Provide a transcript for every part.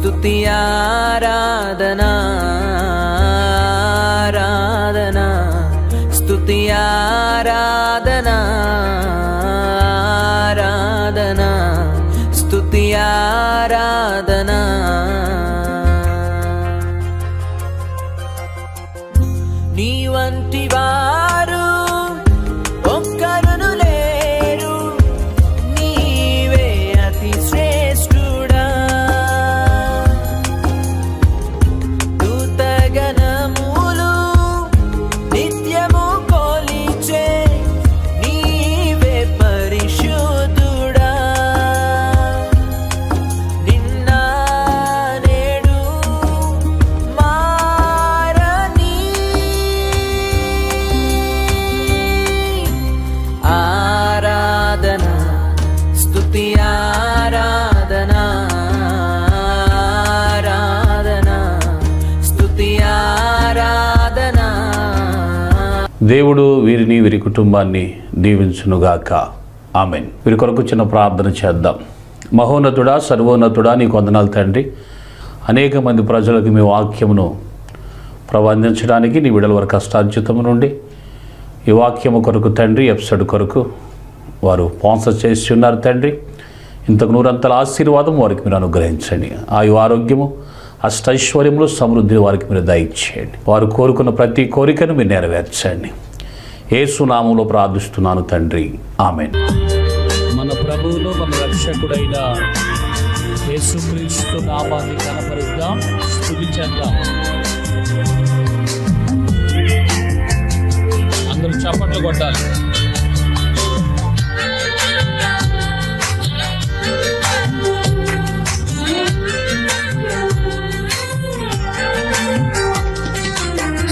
స్తుతి ఆరాధనా ఆరాధనా స్తుతి ఆరాధనా ఆరాధనా స్తుతి ఆరాధనా నీ వంటి వారు ఒక్కరును లేరు నీవే అతి శ్రేష్ఠుడా దూతగణములు నిత్యము కొలిచే నీవే పరిశుద్ధుడా నిన్న నేడు మారని ఆరాధనా స్తుతి ఆరాధనా ఆరాధనా స్తుతి ఆరాధనా. దేవుడు వీరిని వీరి కుటుంబాన్ని దీవించునుగాక. ఆమెన్. వీరి కొరకు చిన్న ప్రార్థన చేద్దాం. మహోన్నతుడా, సర్వోన్నతుడా, నీకు వందనాలు తండ్రి. అనేక మంది ప్రజలకు మీ వాక్యమును అందించడానికి నీ విడల వారి కష్టార్జితము నుండి ఈ వాక్యము కొరకు తండ్రి, ఎపిసోడ్ కొరకు వారు స్పాన్సర్ చేసి ఉన్నారు తండ్రి. ఇంతకు నూరంతల ఆశీర్వాదం వారికి మీరు అనుగ్రహించండి. ఆయు ఆరోగ్యము, అష్టైశ్వర్యములు, సమృద్ధిని వారికి మీరు దయచేయండి. వారు కోరుకున్న ప్రతి కోరికను మీరు నెరవేర్చండి. యేసు నామములో ప్రార్థిస్తున్నాను తండ్రి. ఆమేన్. మన ప్రభువును మన రక్షకుడైన యేసుక్రీస్తు నామాన్ని కనపరుద్దాం, స్తుతించేద్దాం. అందరూ చప్పట్లు కొట్టాలి.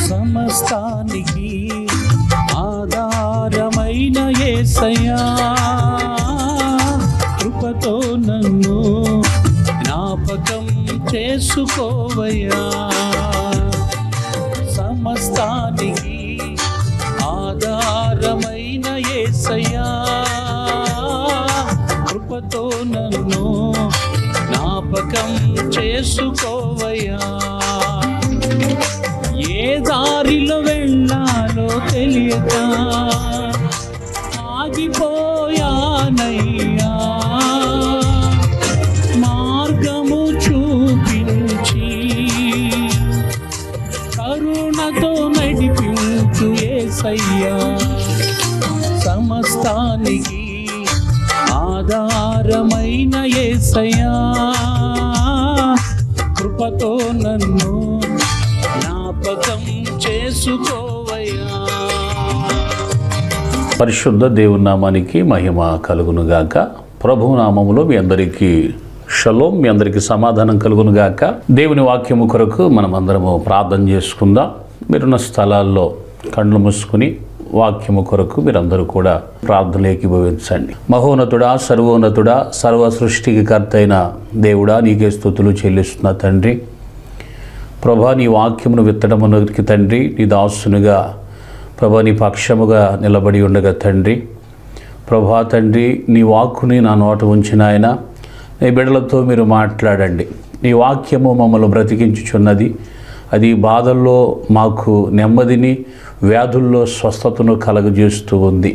సమస్తానికి ఆధారమైన యేసయ్యా, కృపతో నన్ను జ్ఞాపకం చేసుకోవయ్యా. సమస్తానికి ఆధారమైన యేసయ్యా, కృపతో నన్ను జ్ఞాపకం చేసుకోవయ్యా. ఏ దారిలో వెళ్ళాలో తెలియక ఆగిపోయానయ్యా, మార్గము చూపించి కరుణతో నడిపించు యేసయ్యా. సమస్తానికి ఆధారమైన యేసయ్యా, కృపతో నన్ను జ్ఞాపకం చేసుకోవయ్యా. పరిశుద్ధ దేవుని నామానికి మహిమ కలుగునుగాక. ప్రభు నామములో మీ అందరికీ షలోం, మీ అందరికీ సమాధానం కలుగునుగాక. దేవుని వాక్యము కొరకు మనం అందరము ప్రార్థన చేసుకుందాం. మీరున్న స్థలాల్లో కళ్ళు మూసుకుని వాక్యము కొరకు మీరందరూ కూడా ప్రార్థనలు ఏకీభవించండి. మహోన్నతుడా, సర్వోన్నతుడా, సర్వ సృష్టికి కర్త అయిన దేవుడా, నీకే స్తుతులు చెల్లిస్తున్నా తండ్రి. ప్రభా, నీ వాక్యమును విత్తడమునకి తండ్రి, నీ దాసునుగా ప్రభా నీ పక్షముగా నిలబడి ఉండగా తండ్రి. ప్రభా తండ్రి, నీ వాక్కుని నా నోట ఉంచిన ఆయన నీ బిడ్డలతో మీరు మాట్లాడండి. నీ వాక్యము మమ్మల్ని బ్రతికించుచున్నది. అది బాధల్లో మాకు నెమ్మదిని, వ్యాధుల్లో స్వస్థతను కలగజేస్తూ ఉంది.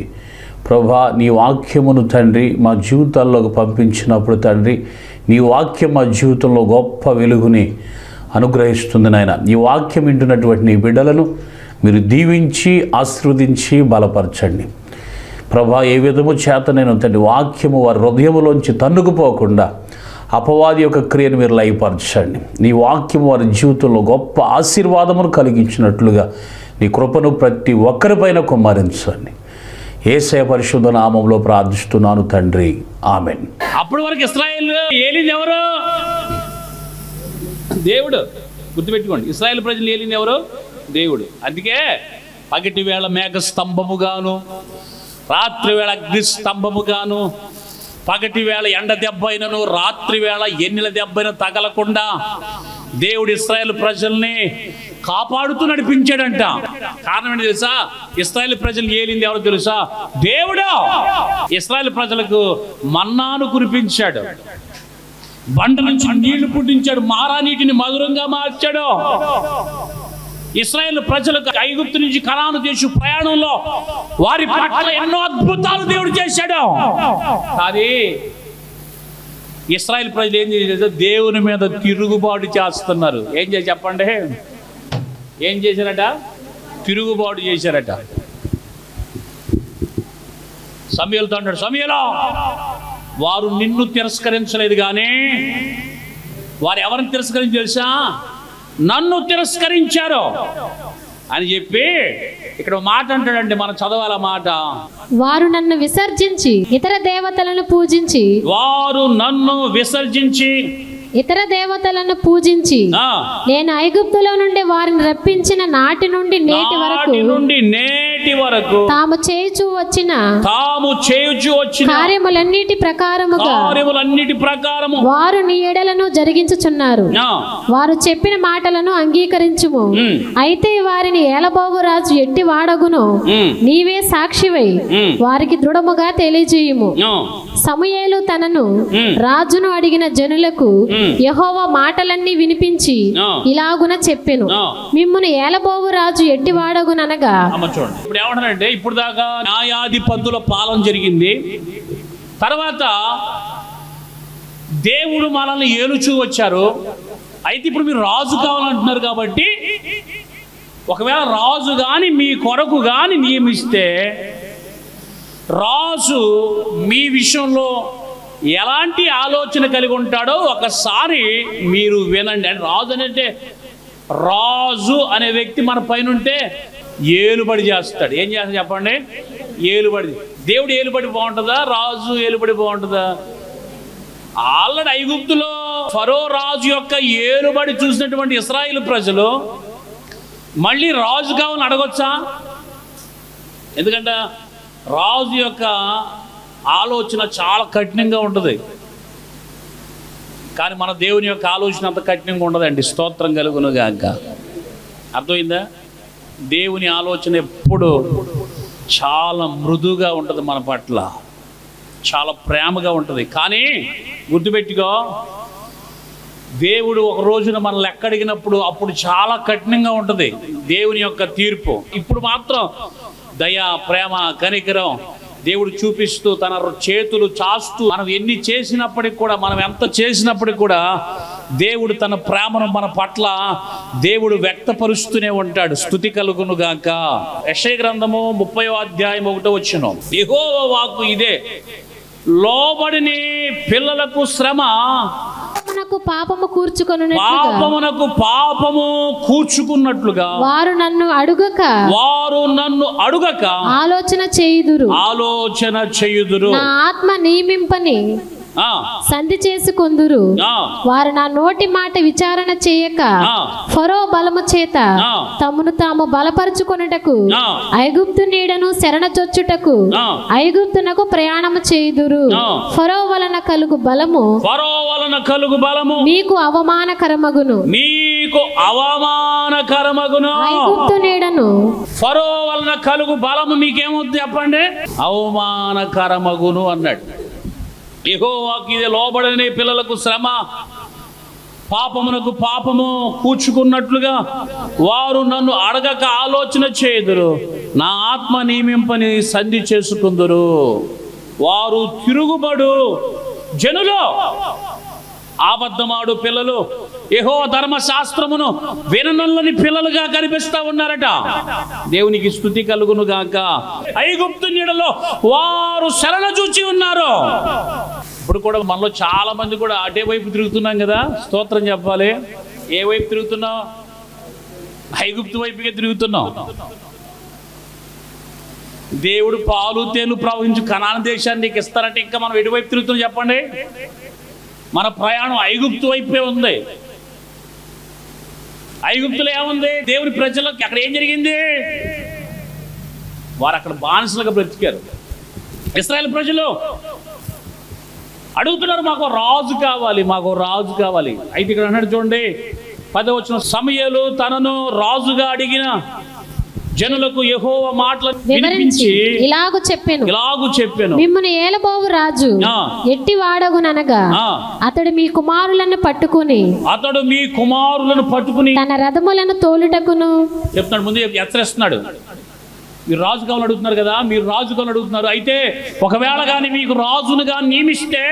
ప్రభా, నీ వాక్యమును తండ్రి మా జీవితాల్లోకి పంపించినప్పుడు తండ్రి, నీ వాక్యం మా జీవితంలో గొప్ప వెలుగుని అనుగ్రహిస్తుంది నాయన. ఈ వాక్యం వింటున్నటువంటి నీ బిడ్డలను మీరు దీవించి ఆశీర్వదించి బలపరచండి ప్రభా. ఏ విధము చేత నేను తండ్రి వాక్యము వారి హృదయములోంచి తన్నుకుపోకుండా అపవాది యొక్క క్రియను మీరు లయపరచండి. నీ వాక్యము వారి జీవితంలో గొప్ప ఆశీర్వాదమును కలిగించినట్లుగా నీ కృపను ప్రతి ఒక్కరిపైన కుమ్మరించండి. యేసయ్య పరిశుద్ధ నామములో ప్రార్థిస్తున్నాను తండ్రి. ఆమెన్. అప్పటి వరకు ఇశ్రాయేలు ఏలింది ఎవరు? దేవుడు. గుర్తుపెట్టుకోండి, ఇశ్రాయేలు ప్రజలు ఏలింది ఎవరు? దేవుడు. అందుకే పగటి వేళ మేఘ స్తంభముగాను, రాత్రి వేళ అగ్ని స్తంభముగాను, పగటి వేళ ఎండ దెబ్బైనను రాత్రి వేళ ఎన్నెల దెబ్బైన తగలకుండా దేవుడు ఇశ్రాయేలు ప్రజల్ని కాపాడుతూ నడిపించాడంట. కారణం ఏంటి తెలుసా? ఇశ్రాయేలు ప్రజలు ఏలింది ఎవరో తెలుసా? దేవుడు. ఇశ్రాయేలు ప్రజలకు మన్నాను కురిపించాడు. బండ నుంచి నీళ్లు పుట్టించాడు, మారా నీటిని మధురంగా మార్చాడు. ఇశ్రాయేలు ప్రజలకు ఐగుప్తు నుంచి కనాను దేశ ప్రయాణంలో వారి పట్ల ఎన్నో అద్భుతాలు దేవుడు చేశాడు. కానీ ఇశ్రాయేలు ప్రజలు ఏం చేశారు? దేవుని మీద తిరుగుబాటు చేస్తున్నారు. ఏం చేసి చెప్పండి, ఏం చేశారట? తిరుగుబాటు చేశారట. సమూయేలుతో అంటాడు, సమూయేలా, వారు నిన్ను తిరస్కరించలేదు, కానీ వారు ఎవరిని తిరస్కరించి తెలుసా? నన్ను తిరస్కరించారు అని చెప్పి ఇక్కడ మాట అంటాడండి. మనం చదవాల మాట. వారు నన్ను విసర్జించి ఇతర దేవతలను పూజించి, వారు నన్ను విసర్జించి ఇతర దేవతలను పూజించి నేను ఐగుప్తులో నుండి వారిని రప్పించిన నాటి నుండి నేటి వరకు తాము చేయుచు వచ్చిన కార్యములన్నిటి ప్రకారము వారు నీ ఎడలను జరిగించుచున్నారు. వారు చెప్పిన మాటలను అంగీకరించుము. అయితే వారిని ఏలబోగు రాజు ఎట్టి వాడగును నీవే సాక్షివై వారికి దృఢముగా తెలియజేయుము. సమూయేలు తనను రాజును అడిగిన జనులకు యెహోవా మాటలన్నీ వినిపించి ఇలాగున చెప్పెను, మిమ్మును ఏలబోవు రాజు ఎట్టి వాడగుననగా. ఇప్పుడు ఏమంటారంటే, ఇప్పుడు దాకా న్యాయాధిపతుల పాలన జరిగింది, తర్వాత దేవుడు మనల్ని ఏలుచూ వచ్చారు. అయితే ఇప్పుడు మీరు రాజు కావాలంటున్నారు కాబట్టి, ఒకవేళ రాజు గాని మీ కొరకు గాని నియమిస్తే రాజు మీ విషయంలో ఎలాంటి ఆలోచన కలిగి ఉంటాడో ఒకసారి మీరు వినండి. అంటే రాజు అంటే, రాజు అనే వ్యక్తి మన పైన ఉంటే ఏలుబడి చేస్తాడు. ఏం చేస్తాడు చెప్పండి? ఏలుబడి. దేవుడు ఏలుబడి బాగుంటుందా, రాజు ఏలుబడి బాగుంటుందా? ఆల్రెడీ ఐగుప్తులో ఫరో రాజు యొక్క ఏలుబడి చూసినటువంటి ఇశ్రాయేలు ప్రజలు మళ్ళీ రాజు కావాలని అడగొచ్చా? ఎందుకంటే రాజు యొక్క ఆలోచన చాలా కఠినంగా ఉంటుంది, కానీ మన దేవుని యొక్క ఆలోచన అంత కఠినంగా ఉండదండి. స్తోత్రం కలుగును గాక. అర్థమైందా? దేవుని ఆలోచన ఎప్పుడు చాలా మృదుగా ఉంటుంది, మన పట్ల చాలా ప్రేమగా ఉంటుంది. కానీ గుర్తుపెట్టుకో, దేవుడు ఒక రోజున మనల్ని ఎక్కడిగినప్పుడు అప్పుడు చాలా కఠినంగా ఉంటుంది దేవుని యొక్క తీర్పు. ఇప్పుడు మాత్రం దయ, ప్రేమ, కనికరం దేవుడు చూపిస్తూ తన చేతులు చాస్తూ మనం ఎన్ని చేసినప్పటికి కూడా, మనం ఎంత చేసినప్పటికి కూడా దేవుడు తన ప్రేమను మన పట్ల దేవుడు వ్యక్తపరుస్తూనే ఉంటాడు. స్తుతి కలుగును గాక. యెషయా గ్రంథము 30వ అధ్యాయం 1వ వచనం, యెహోవా వాక్కు ఇదే, లోబడిని పిల్లలకు శ్రమ, పాపము కూర్చుకున్నట్లుగా వారు నన్ను అడుగక ఆలోచన చేయుదురు. నా ఆత్మ నియమింపని సంధి చేసుకొందురు. వారు నా నోటి మాట విచారణ చేయక ఫరో బలము చేత తమను తాము బలపరుచుకొనుటకు ఐగుప్తు నీడను శరణజొచ్చుటకు ఐగుప్తునకు ప్రయాణము చేయుదురు. ఫరో వలన కలుగు బలము మీకు అవమానకరమగును. ఐగుప్తు నీడను ఫరో వలన కలుగు బలము మీకేమవుతుంది చెప్పండి? అవమానకరమగును అన్నాడు. యెహోవాకి ఇది లోబడని పిల్లలకు శ్రమ, పాపమునకు పాపము కూర్చుకున్నట్లుగా వారు నన్ను అడగక ఆలోచన చేయుదురు. నా ఆత్మ నియమింపని సంధి చేసుకుందురు. వారు తిరుగుబడు జనులు, అబద్ధమాడు పిల్లలు, యెహోవా ధర్మశాస్త్రమును విననొల్లని పిల్లలుగా కనిపిస్తా ఉన్నారట. దేవునికి స్తుతి కలుగును గాక. ఐగుప్తు నీడలో వారు శరణ చూచి ఉన్నారు. ఇప్పుడు కూడా మనలో చాలా మంది కూడా అటే వైపు తిరుగుతున్నాం కదా, స్తోత్రం చెప్పాలి. ఏ వైపు తిరుగుతున్నాం? ఐగుప్తు వైపుగా తిరుగుతున్నాం. దేవుడు పాలు తేలు ప్రవహించు కనాను దేశాన్ని నీకు ఇస్తారంటే ఇంకా మనం ఎటువైపు తిరుగుతున్నాం చెప్పండి? మన ప్రయాణం ఐగుప్తు వైపే ఉంది. ఐగుప్తులో ఏముంది? దేవుని ప్రజలకు అక్కడ ఏం జరిగింది? వారు అక్కడ బానిసలుగా బ్రతికారు. ఇశ్రాయేలు ప్రజలు అడుగుతున్నారు, మాకు రాజు కావాలి, మాకు రాజు కావాలి. అయితే ఇక్కడ అన్నాడు చూడండి 10వ వచనం, సమూయేలు తనను రాజుగా అడిగిన జనులకు యెహోవా మాటలు వివరించి వినిపించి ఇలాగు చెప్పెను, మిమ్మును ఏలబోవు రాజు ఆ. ఎట్టి వాడగుననగా ఆ. అతడు మీ కుమారులను పట్టుకుని తన రథములను తోలుటకును. చెప్తున్నాడు, ముందు హెచ్చరిస్తున్నాడు. మీరు రాజు కావాలని అడుగుతున్నారు కదా, మీరు రాజు కావాలని అడుగుతున్నారు. అయితే ఒకవేళ కానీ మీకు రాజును కానీ నియమిస్తే,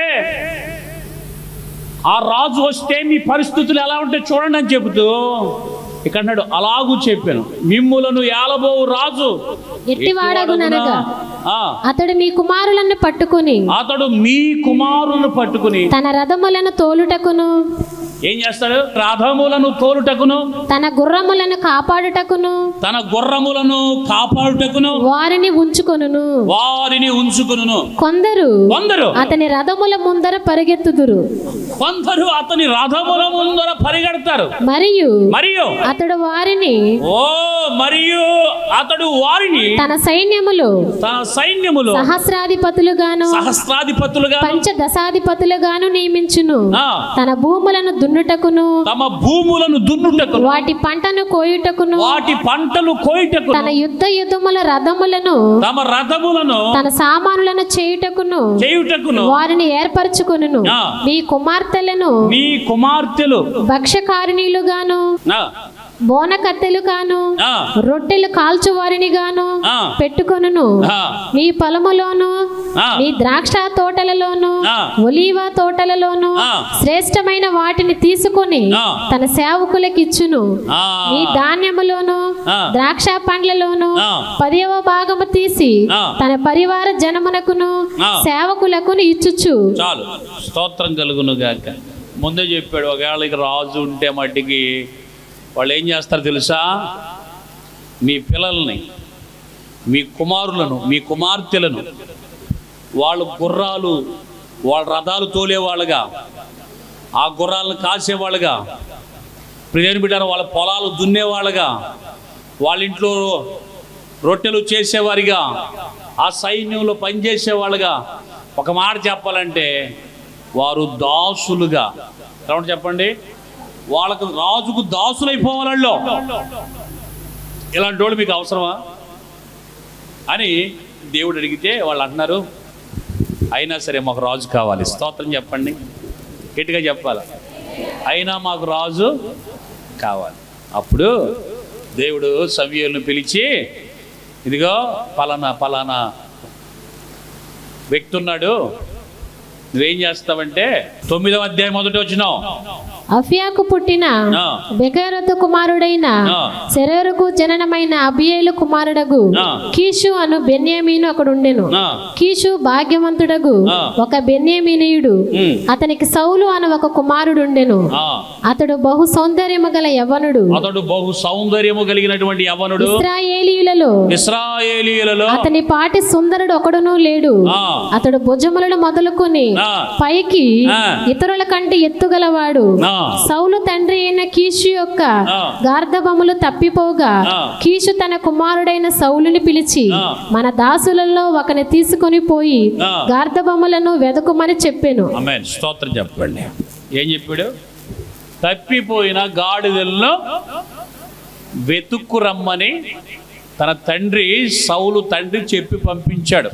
ఆ రాజు వస్తే మీ పరిస్థితులు ఎలా ఉంటాయి చూడండి అని చెబుతూ ఇక్కడ అన్నాడు, అలాగూ చెప్పాను, మిమ్ములను ఏలబోవు రాజు ఎట్టివాడగుననగా అతడు మీ కుమారులను పట్టుకుని తన రథములను తోలుటకును. ఏం చేస్తాడు? రథములను తోలుటకును, తన గుర్రములను కాపాడుటకును వారిని ఉంచుకొనును. కొందరు అతని రథముల ముందర పరిగెత్తుదురు, కొందరు అతని రథముల ముందర పరిగెడతారు. మరియు అతడు వారిని తన సైన్యములో సహస్రాధిపతులుగాను పంచదశాధిపతులుగాను నియమించును. తమ భూములను దున్నుటకును వాటి పంటను కోయుటకును తన యుద్ధముల రథములను తన సామానులను చేయుటకును వారిని ఏర్పరచుకొనును. మీ కుమార్తెలు భక్ష్యకారిణీలుగాను బోనకత్తెలు కాను రొట్టెలు కాల్చు వారిని గాను పెట్టుకొనును. మీ పొలములోను మీ ద్రాక్ష తోటలలోను ఒలీవ తోటలలోను శ్రేష్టమైన వాటిని తీసుకొని తన సేవకులకు ఇచ్చును. మీ ధాన్యములోను ద్రాక్ష పండ్లలోను 10వ భాగము తీసి తన పరివార జనమునకును సేవకులకును ఇచ్చుచు. చాలు, స్తోత్రం కలుగును గాక. ముందే చెప్పాడు, ఒకవేళ రాజు ఉంటే మట్టికి వాళ్ళు ఏం చేస్తారు తెలుసా? మీ పిల్లల్ని, మీ కుమారులను, మీ కుమార్తెలను వాళ్ళు గుర్రాలు, వాళ్ళ రథాలు తోలేవాళ్ళుగా, ఆ గుర్రాలను కాసేవాళ్ళుగా, ప్రియని బిడ్డారు వాళ్ళ పొలాలు దున్నేవాళ్ళుగా, వాళ్ళ ఇంట్లో రొట్టెలు చేసేవారిగా, ఆ సైన్యంలో పనిచేసేవాళ్ళుగా, ఒక మాట చెప్పాలంటే వారు దాసులుగా. ఏమంటే చెప్పండి, వాళ్ళకు రాజుకు దాసులైపోవాలలో. ఇలాంటి వాళ్ళు మీకు అవసరమా అని దేవుడు అడిగితే వాళ్ళు అంటున్నారు, అయినా సరే మాకు రాజు కావాలి. స్తోత్రం చెప్పండి, గట్టిగా చెప్పాలి. అయినా మాకు రాజు కావాలి. అప్పుడు దేవుడు సమూయేలును పిలిచి, ఇదిగో పలానా వ్యక్తి ఉన్నాడు, నువ్వేం చేస్తావంటే 9వ అధ్యాయం మొదటి వచనం, అఫ్యాకు పుట్టిన బెకెరతు కుమారుడైన సెరెరుకు జననమైన అబియేలు కుమారుడగు కీషు అను బెన్యామీను అక్కడుండెను. కీషు భాగ్యవంతుడగు ఒక బెన్యామీనీయుడు, అతనికి సౌలు అను ఒక కుమారుడుండెను. అతడు బహు సౌందర్యము గల యవ్వనుడు. ఇశ్రాయేలీయులలో అతని పాటి సుందరుడు ఒకడును లేడు. అతడు భుజములను మొదలుకొని పైకి ఇతరుల కంటే ఎత్తుగలవాడు. సౌలు తండ్రి అయిన కీషు యొక్క గార్ధబములు తప్పిపోగా కీషు తన కుమారుడైన సౌలుని పిలిచి, మన దాసులలో ఒకని తీసుకొని పోయి గార్ధబములను వెదకుమని చెప్పాను. ఆమేన్. స్తోత్రం చెప్పండి. ఏం చెప్పాడు? తప్పిపోయిన గాడిదలను వెతుక్కు రమ్మని తన తండ్రి సౌలు తండ్రి చెప్పి పంపించాడు.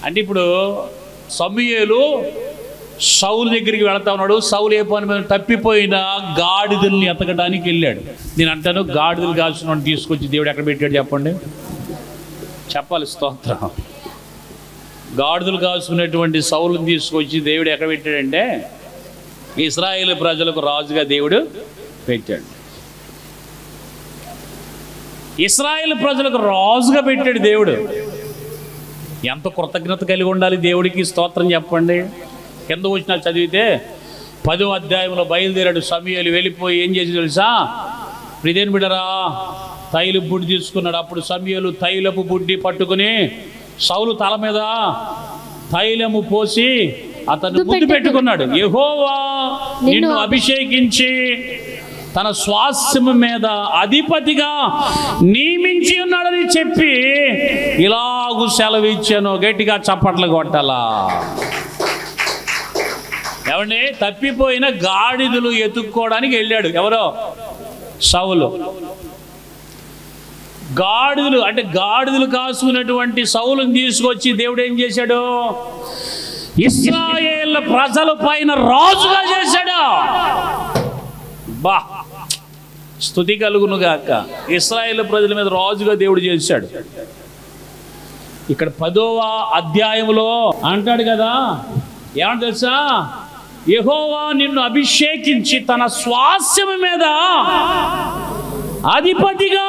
అంటే ఇప్పుడు సమూయేలు సౌలు దగ్గరికి వెళతా ఉన్నాడు. సౌలు ఏ పని మీద తప్పిపోయిన గాడిదల్ని ఎతకడానికి వెళ్ళాడు. నేను అంటాను, గాడిదలు కాల్చిన తీసుకొచ్చి దేవుడు ఎక్కడ పెట్టాడు చెప్పండి? చెప్పాలి. స్తోత్రం. గాడిదలు కాల్చుకునేటువంటి సౌలుని తీసుకొచ్చి దేవుడు ఎక్కడ పెట్టాడంటే ఇశ్రాయేలు ప్రజలకు రాజుగా దేవుడు పెట్టాడు. ఇశ్రాయేలు ప్రజలకు రాజుగా పెట్టాడు దేవుడు. ఎంత కృతజ్ఞత కలిగి ఉండాలి దేవుడికి. స్తోత్రం చెప్పండి. కింద వచ్చిన చదివితే 10వ అధ్యాయంలో బయలుదేరాడు సమూయేలు. వెళ్ళిపోయి ఏం చేసి తెలుసా? ప్రియని బిడ్డరా, తైలపు బుడ్డి తీసుకున్నాడు. అప్పుడు సమూయేలు తైలపు బుడ్డి పట్టుకుని సౌలు తల మీద తైలము పోసి అతను ముద్దు పెట్టుకున్నాడు. యెహోవా నిన్ను అభిషేకించి తన స్వాస్థ్యము మీద అధిపతిగా నియమించి ఉన్నాడని చెప్పి ఇలాగూ సెలవిచ్చాను. గట్టిగా చప్పట్లు కొట్టాలా? ఏమండి? తప్పిపోయిన గాడిదలు ఎత్తుక్కోవడానికి వెళ్ళాడు ఎవరో? సౌలు. గాడిదలు అంటే గాడిదలు కాసుకున్నటువంటి సౌలుని తీసుకొచ్చి దేవుడు ఏం చేశాడు? ఇశ్రాయేలు ప్రజల పైన రాజుగా చేశాడు. బా, స్తుతి కలుగును గాక. ఇశ్రాయేలు ప్రజల మీద రాజుగా దేవుడు చేశాడు. ఇక్కడ 10వ అధ్యాయంలో అంటాడు కదా, ఏమంట తెలుసా? యెహోవా నిన్ను అభిషేకించి తన స్వాస్యం మీద అధిపతిగా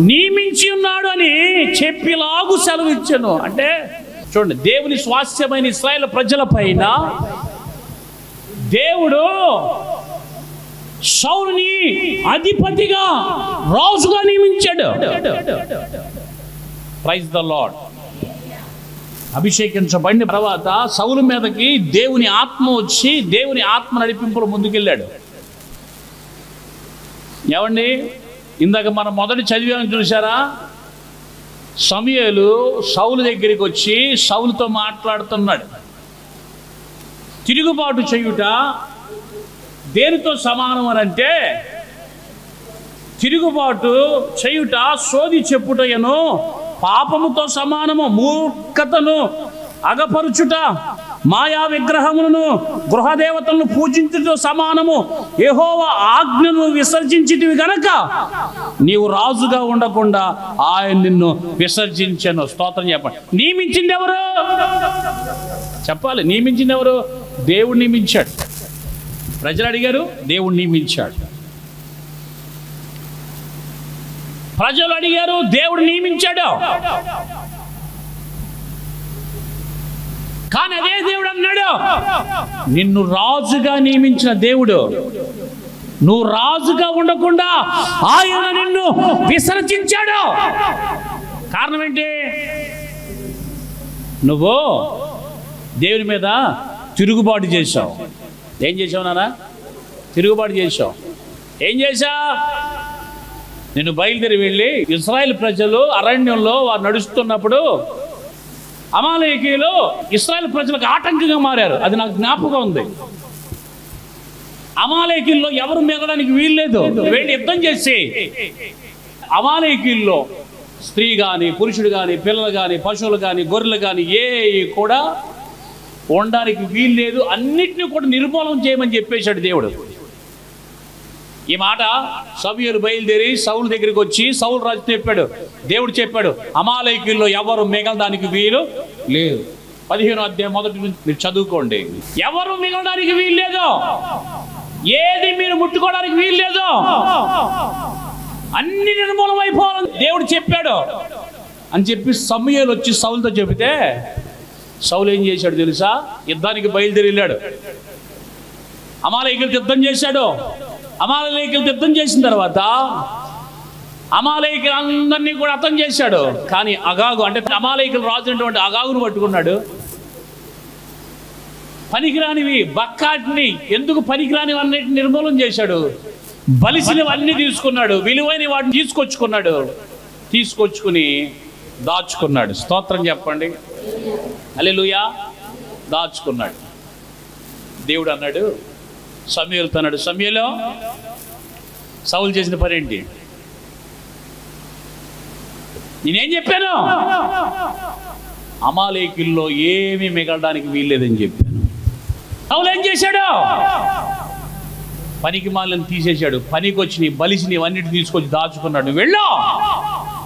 నియమించి ఉన్నాడు అని చెప్పిలాగు సెలవు ఇచ్చాను. అంటే చూడండి, దేవుని స్వాస్యమైన ఇశ్రాయేలు ప్రజల పైన దేవుడు సౌలుని అధిపతిగా రాజుగా నియమించాడు. Praise the lord. అభిషేకించబడిన తర్వాత సౌలు మీదకి దేవుని ఆత్మ వచ్చి దేవుని ఆత్మ నడిపింపులు ముందుకెళ్ళాడు. ఏమండి, ఇందాక మనం మొదటి చదివామని చూసారా? సమూయేలు సౌలు దగ్గరికి వచ్చి సౌలుతో మాట్లాడుతున్నాడు. తిరుగుబాటు చేయుట దేనితో సమానం అని అంటే, తిరుగుబాటు చేయుట సోది చెప్పుటయను పాపముతో సమానము. మూర్ఖతను అగపరుచుట, మాయా విగ్రహములను గృహదేవతలను పూజించుట సమానము. యెహోవా ఆజ్ఞను విసర్జించితివి గనక నీవు రాజుగా ఉండకుండా ఆయన నిన్ను విసర్జించెను. స్తోత్రం చెప్పండి. నియమించింది ఎవరు? చెప్పాలి. నియమించింది ఎవరు? దేవుడు నియమించాడు. ప్రజలు అడిగారు, దేవుడు నియమించాడు. ప్రజలు అడిగారు, దేవుడు నియమించాడు. కానీ అదే దేవుడు అన్నాడు, నిన్ను రాజుగా నియమించిన దేవుడు నువ్వు రాజుగా ఉండకుండా ఆయన నిన్ను విసర్జించాడు. కారణం ఏంటి? నువ్వు దేవుని మీద తిరుగుబాటు చేశావు. ఏం చేసావు నాన్న? తిరుగుబాటు చేశావు. ఏం చేశా? నేను బయలుదేరి వెళ్ళి ఇశ్రాయేలు ప్రజలు అరణ్యంలో వారు నడుస్తున్నప్పుడు అమాలేకీయులు ఇశ్రాయేలు ప్రజలకు ఆటంకంగా మారారు. అది నాకు జ్ఞాపకం ఉంది. అమాలేకీయుల్లో ఎవరు మిగలడానికి వీల్లేదు. వెళ్ళి యుద్ధం చేసి అమాలేకీయుల్లో స్త్రీ కానీ పురుషుడు కానీ పిల్లలు కానీ పశువులు కానీ గొర్రెలు కానీ ఏ కూడా ఉండడానికి వీల్లేదు. అన్నిటినీ కూడా నిర్మూలన చేయమని చెప్పేశాడు దేవుడు. ఈ మాట సమూయేలు బయలుదేరి సౌలు దగ్గరికి వచ్చి సౌలు రాజు చెప్పాడు. దేవుడు చెప్పాడు, అమాలేకీయుల్లో ఎవరు మిగలడానికి వీలు లేదు. 15వ అధ్యాయం మొదటి నుంచి మీరు చదువుకోండి. ఎవరు మిగలడానికి వీలు లేదు. ఏది మీరు ముట్టుకోవడానికి వీలు లేదు. అన్ని నిర్మూలమైపోవాలని దేవుడు చెప్పాడు అని చెప్పి సమూయేలు వచ్చి సౌలుతో చెబితే సౌలు ఏం చేశాడు తెలుసా? యుద్ధానికి బయలుదేరి వెళ్ళాడు. అమాలేకీయులతో యుద్ధం చేశాడు. అమాలేకీయులతో యుద్ధం చేసిన తర్వాత అమాలేకీయులందరినీ కూడా హతం చేశాడు. కానీ అగాగు అంటే అమాలేకీయులు రాజునటువంటి అగాగును పట్టుకున్నాడు. పనికిరానివి బక్కాటిని ఎందుకు పనికిరానివి అన్నిటిని నిర్మూలన చేశాడు. బలిసినవన్నీ తీసుకున్నాడు. విలువైన వాటిని తీసుకొచ్చుకున్నాడు. తీసుకొచ్చుకుని దాచుకున్నాడు. స్తోత్రం చెప్పండి. హల్లెలూయా. దాచుకున్నాడు. దేవుడు అన్నాడు సమూయేలుతో అన్నాడు, సమూయేలు సౌలు చేసిన పని ఏంటి? నేనేం చెప్పాను? అమాలేకీయుల్లో ఏమీ మిగలడానికి వీల్లేదని చెప్పాను. సౌలు ఏం చేశాడు? పనికి మాలను తీసేశాడు. పనికి వచ్చి బలిసిని అన్నిటి తీసుకొచ్చి దాచుకున్నాడు. వెళ్ళు.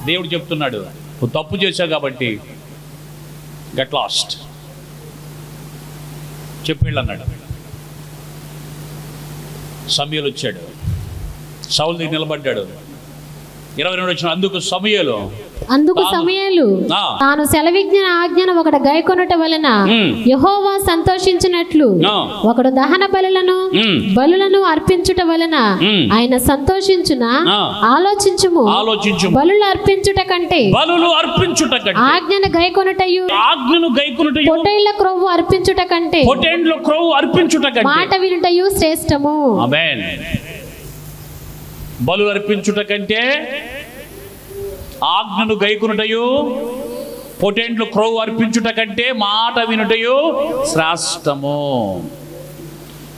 దేవుడు చెప్తున్నాడు, నువ్వు తప్పు చేశావు కాబట్టి గెట్ లాస్ట్. చెప్పి వెళ్ళన్నాడు. సమూయేలు వచ్చాడు. సౌలు దగ్గర నిలబడ్డాడు. 22 వచ్చిన అందుకు సమూయేలు తాను సెలవిజ్ఞ ఆజ్ఞను ఒకడు గైకొనుట వలన యెహోవా సంతోషించినట్లు ఒకడు దహన బలులను అర్పించుట వలన ఆయన సంతోషించున ఆలోచించుము. బలులు అర్పించుట కంటే ఆజ్ఞను గైకొనుటయు పొట్టేళ్ల క్రొవ్వు అర్పించుట కంటే మాట వినుటయు శ్రేష్టము. ఆమేన్. బలు అర్పించుట కంటే ఆజ్ఞను గైకొనుటయు పొటెంట్లు క్రొవ్వు అర్పించుట కంటే మాట వినుటయు శ్రేష్టము.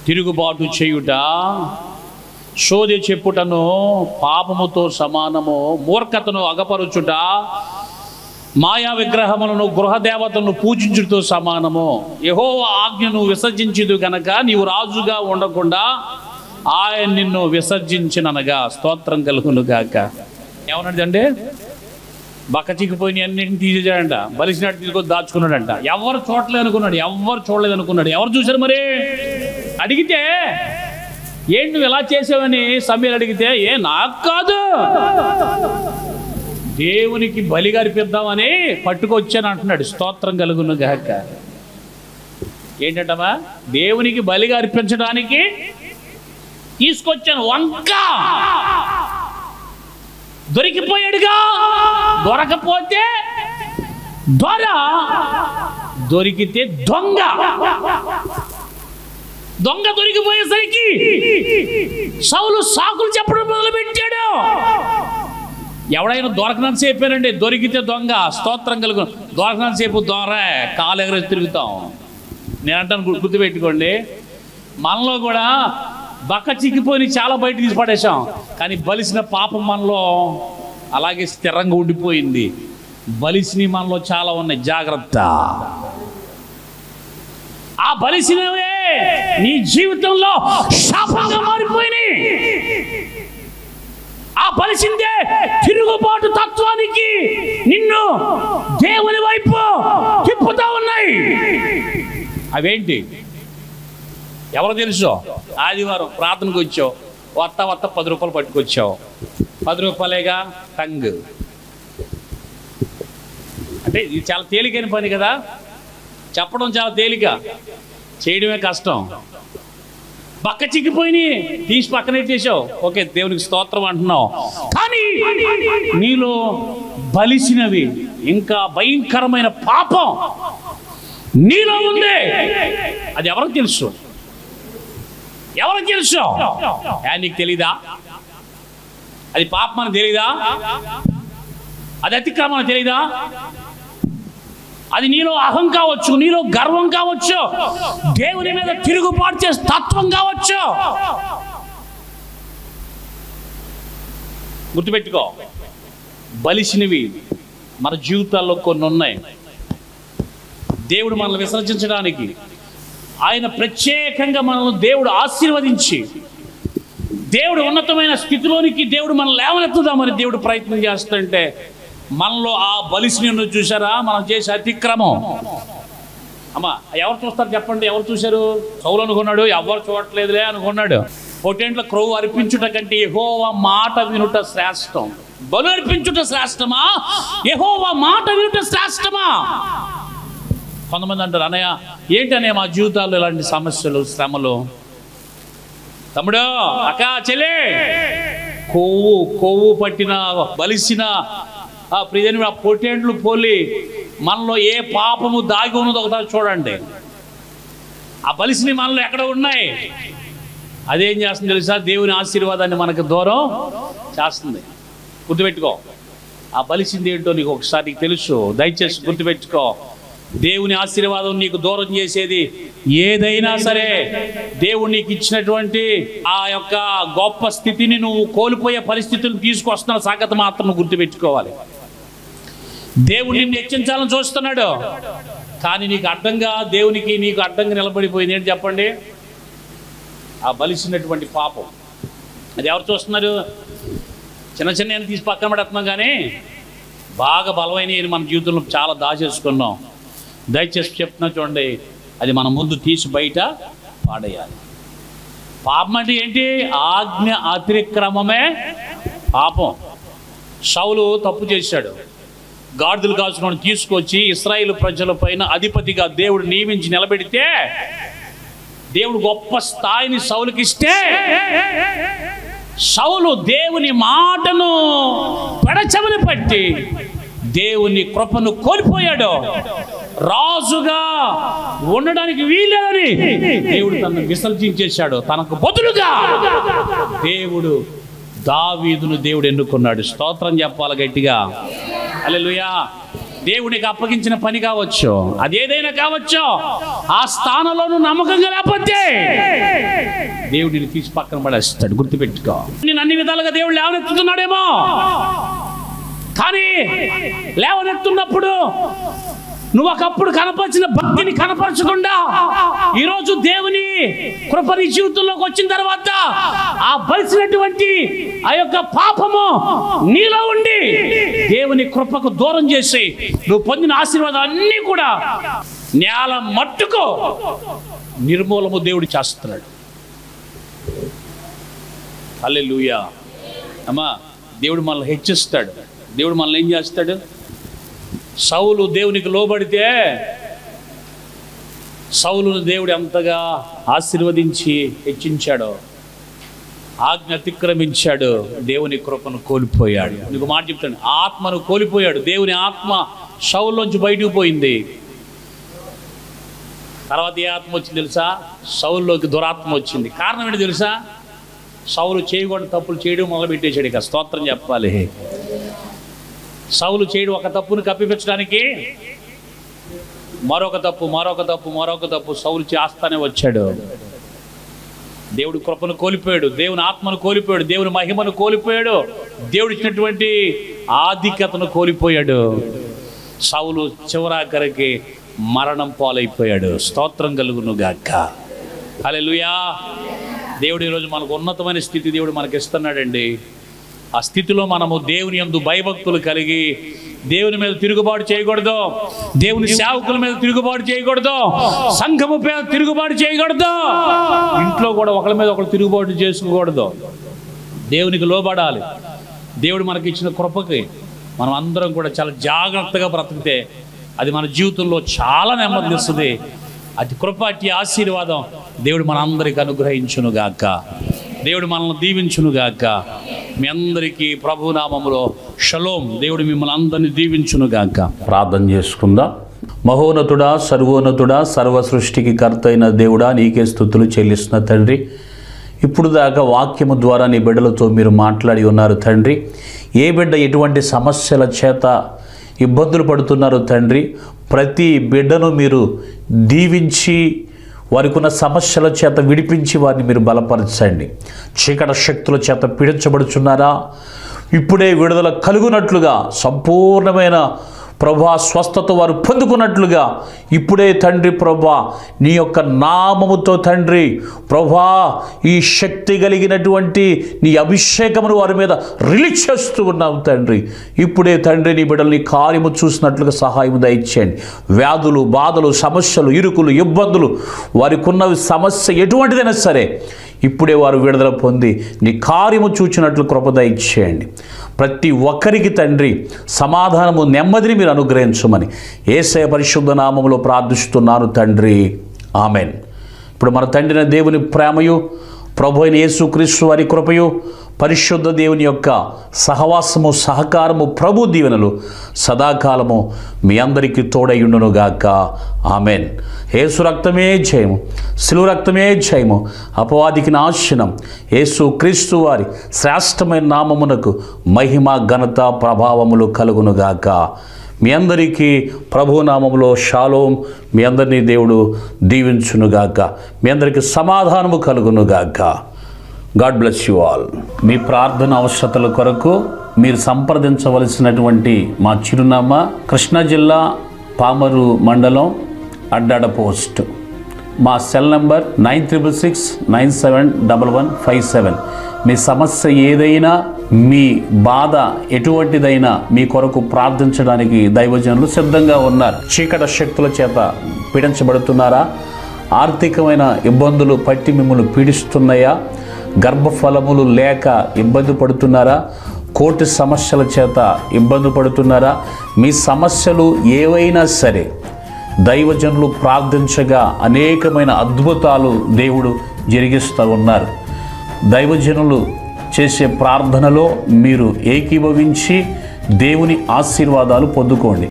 తిరుగుబాటు చేయుట సోదె చెప్పుటను పాపముతో సమానము, మూర్ఖతను అగపరుచుట మాయా విగ్రహములను గృహదేవతలను పూజించుటతో సమానము. యెహోవా ఆజ్ఞను విసర్జించుదు గనక నీవు రాజుగా ఉండకుండా ఆయన నిన్ను విసర్జించిననగా. స్తోత్రం కలుగును గాక. ఏమన్నాడంటే బక్క చిక్కిపోయిన అన్నింటిని తీసేసాడంట, బలిసినట్టు తీసుకొని దాచుకున్నాడంట. ఎవరు చూడలేదు అనుకున్నాడు, ఎవరు చూడలేదు అనుకున్నాడు. ఎవరు చూశారు మరి? అడిగితే ఏంటి నువ్వు ఎలా చేసావని సమీర్ అడిగితే, నాకు కాదు, దేవునికి బలిగా అర్పిద్దామని పట్టుకొచ్చాను అంటున్నాడు. స్తోత్రం కలుగును గాక. ఏంటంటమా? దేవునికి బలిగా అర్పించడానికి తీసుకొచ్చాను. వంక దొరికిపోయాడుగా. దొరకపోతే దొర, దొరికితే దొంగ. దొంగ దొరికిపోయేసరికి సౌలు సాకులు చెప్పడం మొదలుపెట్టాడు. ఎవడైనా దొరకనంత సేపేనండి, దొరికితే దొంగ. స్తోత్రం కలుగు. దొరకనంత సేపు దొర, కాలు ఎగరేసి తిరుగుతాం. నేను అంటాను, గుర్తుపెట్టుకోండి, మనలో కూడా బక్క చిక్కిపోయి చాలా బయట తీసి పడేసాం, కానీ బలిసిన పాపం మనలో అలాగే స్థిరంగా ఉండిపోయింది. బలిసినవి మనలో చాలా ఉన్నాయి, జాగ్రత్త. ఆ బలిసినవే నీ జీవితంలో శాపంగా మారిపోయినాయి. ఆ బలిసిందే తిరుగుబాటు తత్వానికి నిన్ను దేవుని వైపు తిప్పుతా ఉన్నాయి. అవేంటి ఎవరు తెలుసో? ఆదివారం ప్రార్థనకు వచ్చావు, వత్త 10 రూపాయలు పట్టుకొచ్చావు. 10 రూపాయలేగా టంగ్. అంటే ఇది చాలా తేలికైన పని కదా, చెప్పడం చాలా తేలిక, చేయడమే కష్టం. బక్క చిక్కిపోయి తీసి పక్కనెట్టేసావు, ఓకే దేవునికి స్తోత్రం అంటున్నావు. కానీ నీలో బలిసినవి, ఇంకా భయంకరమైన పాపం నీలో ఉంది. అది ఎవరికి తెలుసు? ఎవరికి తెలుసు? నీకు తెలీదా? అది పాపం అని తెలీదా? అది అతిక్రమం అని తెలీదా? అది నీలో అహం కావచ్చు, నీలో గర్వం కావచ్చు, దేవుని మీద తిరుగుబాటు చేసే తత్వం కావచ్చు. గుర్తుపెట్టుకో, బలిసినవి మన జీవితాల్లో కొన్ని ఉన్నాయి. దేవుడు మనల్ని విసర్జించడానికి, ఆయన ప్రత్యేకంగా మనల్ని దేవుడు ఆశీర్వదించి, దేవుడు ఉన్నతమైన స్థితిలోనికి దేవుడు మనల్ని లేవనెత్తుదామని దేవుడు ప్రయత్నం చేస్తుంటే, మనలో ఆ బలిసిని చూసారా? మనం చేసే అతిక్రమం. అమ్మా ఎవరు చూస్తారు చెప్పండి? ఎవరు చూశారు? సౌలు అనుకున్నాడు, ఎవరు చూడట్లేదులే అనుకున్నాడు. పొట్టేంట్ల క్రొవ్వు అర్పించుట కంటే యెహోవా మాట వినుట శ్రేష్టం. బలు అర్పించుట శ్రేష్టమా, యెహోవా మాట వినుట శ్రేష్టమా? కొంతమంది అంటారు, అన్నయ్య ఏంటనే మా జీవితాల్లో ఇలాంటి సమస్యలు, శ్రమలు. తమ్ముడు, అక్క, చెల్లి, కొవ్వు పట్టిన బలిసిన ఆ ప్రియని ఆ పొట్టేంట్లు పోలి మనలో ఏ పాపము దాగి ఉన్నదో ఒకసారి చూడండి. ఆ బలిసిని మనలో ఎక్కడ ఉన్నాయి? అదేం చేస్తుంది తెలుసా? దేవుని ఆశీర్వాదాన్ని మనకు దూరం చేస్తుంది. గుర్తుపెట్టుకో, ఆ బలిసింది ఏంటో నీకు ఒకసారి నీకు తెలుసు. దయచేసి గుర్తుపెట్టుకో, దేవుని ఆశీర్వాదం నీకు దూరం చేసేది ఏదైనా సరే, దేవుడు నీకు ఇచ్చినటువంటి ఆ యొక్క గొప్ప స్థితిని నువ్వు కోల్పోయే పరిస్థితులను తీసుకొస్తున్న సంగతి మాత్రం నువ్వు గుర్తుపెట్టుకోవాలి. దేవుడు నిన్ను హెచ్చించాలని చూస్తున్నాడు, కానీ నీకు అడ్డంగా, దేవునికి నీకు అడ్డంగా నిలబడిపోయింది ఏంటి చెప్పండి? ఆ బలిసినటువంటి పాపం. అది ఎవరు చూస్తున్నారు? చిన్న చిన్న తీసి పక్కన పడుతున్నాం, కానీ బాగా బలమైన మన జీవితంలో చాలా దాచేసుకున్నాం. దయచేసి చెప్తున్నా చూడండి, అది మన ముందు తీసి బయట పాడేయాలి. పాపం అంటే ఏంటి? ఆజ్ఞ అతిక్రమమే పాపం. సౌలు తప్పు చేశాడు. గాడిదలు కాచుకొని తీసుకొచ్చి ఇశ్రాయేలు ప్రజల పైన అధిపతిగా దేవుడు నియమించి నిలబెడితే, దేవుడు గొప్ప స్థాయిని సౌలుకి ఇస్తే, సౌలు దేవుని మాటను పెడచెవిన పట్టి దేవుని కృపను కోల్పోయాడు. రాజుగా ఉండడానికి వీలేదని దేవుడు తనను విసర్జించేశాడు. తనకు బదులుగా దేవుడు దావీదును దేవుడు ఎన్నుకున్నాడు. స్తోత్రం చెప్పాలి గట్టిగా. హల్లెలూయా. దేవునికి అప్పగించిన పని కావచ్చు, అదేదైనా కావచ్చు, ఆ స్థానంలో నువ్వు నమ్మకంగా లేకపోతే దేవుడు నిన్ను తీసి పక్కన పడేస్తాడు. గుర్తుపెట్టుకో. నేను అన్ని విధాలుగా దేవుడు లేవనెత్తుతున్నాడేమో, కానీ లేవనెత్తున్నప్పుడు నువ్వు ఒకప్పుడు కనపరిచిన భక్తిని కనపరచకుండా ఈరోజు దేవుని కృప నీ జీవితంలోకి వచ్చిన తర్వాత ఆ బలిసినటువంటి ఆ యొక్క పాపము నీలో ఉండి దేవుని కృపకు దూరం చేసి నువ్వు పొందిన ఆశీర్వాదాలన్నీ కూడా నేల మట్టుకు నిర్మూలము దేవుడు చేస్తున్నాడు. హల్లెలూయా. అమ్మా, దేవుడు మనల్ని హెచ్చిస్తాడు. దేవుడు మనల్ని ఏం చేస్తాడు? సౌలు దేవునికి లోబడితే సౌలును దేవుడు ఎంతగా ఆశీర్వదించి హెచ్చించాడో, ఆజ్ఞ అతిక్రమించాడు, దేవుని కృపను కోల్పోయాడు. నీకు మాట చెప్తాను, ఆత్మను కోల్పోయాడు. దేవుని ఆత్మ సౌలులోంచి బయటకు పోయింది. తర్వాత ఏ ఆత్మ వచ్చింది తెలుసా? సౌలులోకి దురాత్మ వచ్చింది. కారణం ఏంటి తెలుసా? సౌలు చేయకూడని తప్పులు చేయడం మొదలుపెట్టేశాడు. ఇక స్తోత్రం చెప్పాలి. సౌలు చేయడం ఒక తప్పును కప్పిపించడానికి మరొక తప్పు సౌలు చేస్తానే వచ్చాడు. దేవుడి కృపను కోల్పోయాడు, దేవుని ఆత్మను కోల్పోయాడు, దేవుని మహిమను కోల్పోయాడు, దేవుడు ఇచ్చినటువంటి ఆధిక్యతను కోల్పోయాడు. సౌలు చివరాఖరికి మరణం పాలైపోయాడు. స్తోత్రం కలుగును గాక. హల్లెలూయా. దేవుడు ఈరోజు మనకు ఉన్నతమైన స్థితి దేవుడు మనకి ఇస్తున్నాడండి. ఆ స్థితిలో మనము దేవుని యందు భయభక్తులు కలిగి దేవుని మీద తిరుగుబాటు చేయకూడదు, దేవుని సేవకుల మీద తిరుగుబాటు చేయకూడదు, సంఘము మీద తిరుగుబాటు చేయకూడదు, ఇంట్లో కూడా ఒకరి మీద ఒకరు తిరుగుబాటు చేసుకోకూడదు. దేవునికి లోబడాలి. దేవుడు మనకి ఇచ్చిన కృపకి మనం అందరం కూడా చాలా జాగ్రత్తగా బ్రతికితే అది మన జీవితంలో చాలా నెమ్మదిస్తుంది. అతి కృప, అతి ఆశీర్వాదం దేవుడు మన అందరికి అనుగ్రహించునుగాక. దేవుడు మనల్ని దీవించునుగాక. మీ అందరికీ ప్రభునామములో షలోం. దేవుడు మిమ్మల్ని అందరినీ దీవించునుగాక. ప్రార్థన చేసుకుందాం. మహోన్నతుడా, సర్వోన్నతుడా, సర్వ సృష్టికి కర్త అయిన దేవుడా, నీకే స్తుతులు చెల్లిస్తున్న తండ్రి. ఇప్పుడు దాకా వాక్యము ద్వారా నీ బిడ్డలతో మీరు మాట్లాడి ఉన్నారు తండ్రి. ఏ బిడ్డ ఎటువంటి సమస్యల చేత ఇబ్బందులు పడుతున్నారు తండ్రి, ప్రతి బిడ్డను మీరు దీవించి వారికి ఉన్న సమస్యల చేత విడిపించి వారిని మీరు బలపరచండి. చీకటి శక్తుల చేత పీడించబడుచున్నారా? ఇప్పుడే విడుదల కలుగునట్లుగా, సంపూర్ణమైన ప్రభా స్వస్థత వారు పొందుకున్నట్లుగా ఇప్పుడే తండ్రి ప్రభా నీ యొక్క నామముతో తండ్రి ప్రభా ఈ శక్తి కలిగినటువంటి నీ అభిషేకమును వారి మీద రిలీజ్ చేస్తూ ఉన్నాం తండ్రి. ఇప్పుడే తండ్రి నీ బిడ్డల్ని కార్యము చూసినట్లుగా సహాయం దయచేయండి. వ్యాధులు, బాధలు, సమస్యలు, ఇరుకులు, ఇబ్బందులు, వారికి ఉన్న సమస్య ఎటువంటిదైనా సరే ఇప్పుడే వారు విడుదల పొంది నీ కార్యము చూచినట్లు కృప దయచేయండి. ప్రతి ఒక్కరికి తండ్రి సమాధానము, నెమ్మదిని మీరు అనుగ్రహించమని యేసయ్య పరిశుద్ధ నామములో ప్రార్థిస్తున్నాను తండ్రి. ఆమెన్. ఇప్పుడు మన తండ్రి దేవుని ప్రేమయు, ప్రభు అయిన యేసుక్రీస్తు వారి కృపయు, పరిశుద్ధ దేవుని యొక్క సహవాసము, సహకారము, ప్రభు దీవెనలు సదాకాలము మీ అందరికీ తోడయుండునుగాక. ఆమెన్. యేసు రక్తమే జయము, శిలువ రక్తమే జయము, అపవాదికి నాశనం. యేసు క్రీస్తు వారి శ్రేష్టమైన నామమునకు మహిమ, ఘనత, ప్రభావములు కలుగునుగాక. మీ అందరికీ ప్రభునామములో షాలోం. మీ అందరినీ దేవుడు దీవించునుగాక. మీ అందరికీ సమాధానము కలుగునుగాక. God bless you all. మీ ప్రార్థన అవసరతల కొరకు మీరు సంప్రదించవలసినటువంటి మా చిరునామా కృష్ణా జిల్లా పామరు మండలం అడ్డాడ పోస్ట్. మా సెల్ నంబర్ 9666971157. మీ సమస్య ఏదైనా, మీ బాధ ఎటువంటిదైనా మీ కొరకు ప్రార్థించడానికి దైవజనులు సిద్ధంగా ఉన్నారు. చీకటి శక్తుల చేత పీడించబడుతున్నారా? ఆర్థికమైన ఇబ్బందులు పట్టి మిమ్మల్ని పీడిస్తున్నాయా? గర్భఫలములు లేక ఇబ్బంది పడుతున్నారా? కోర్టు సమస్యల చేత ఇబ్బంది పడుతున్నారా? మీ సమస్యలు ఏవైనా సరే దైవజనులు ప్రార్థించగా అనేకమైన అద్భుతాలు దేవుడు జరిగిస్తూ ఉన్నారు. దైవజనులు చేసే ప్రార్థనలో మీరు ఏకీభవించి దేవుని ఆశీర్వాదాలు పొందుకోండి.